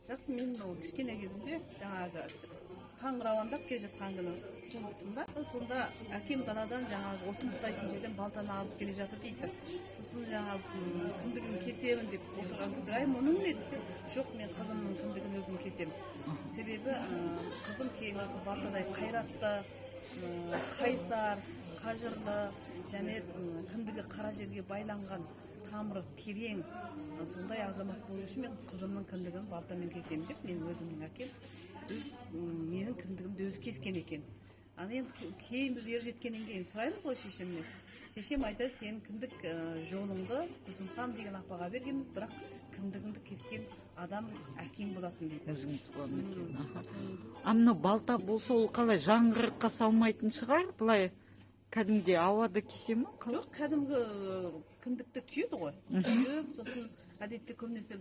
жақсы, мен кішкене кезімде жаңағы қаңғырауандап келе жатқан күні туылыппын да. Сонда әкем даладан жаңағы отын бұтайтын жерден балтаны алып келе жатыр дейді. Сосын жаңағы кіндігін кесемін деп отырған кісілер, ай мұның не десе, жоқ, мен қызымның кіндігін өзім кесемін. Себебі қызым кейін осы балтадай қайратты, қайсар, қажырлы және кіндігі қара жерге байланған, тамыры терең, сондай азамат болу үшін мен қызымның кіндігін балтамен кесемін деп, мен өзімнің әкем менің кіндігімді өзі кескен екен. Енді кейін біз ер жеткеннен кейін сұраймыз ғой шешемнен. Шешем айтады, сенің кіндік жолыңды Күзімхан деген апаға бергенбіз, бірақ кіндігіңді кескен адам әкең болатын дейді. Өзің туған екен. Мынау балта болса, ол қалай жаңғырыққа салмайтын шығар, былай кәдімгі ауада кесе ме? Жоқ, кәдімгі кіндікті түйеді ғой. Түйіп, сосын әдетте көбінесе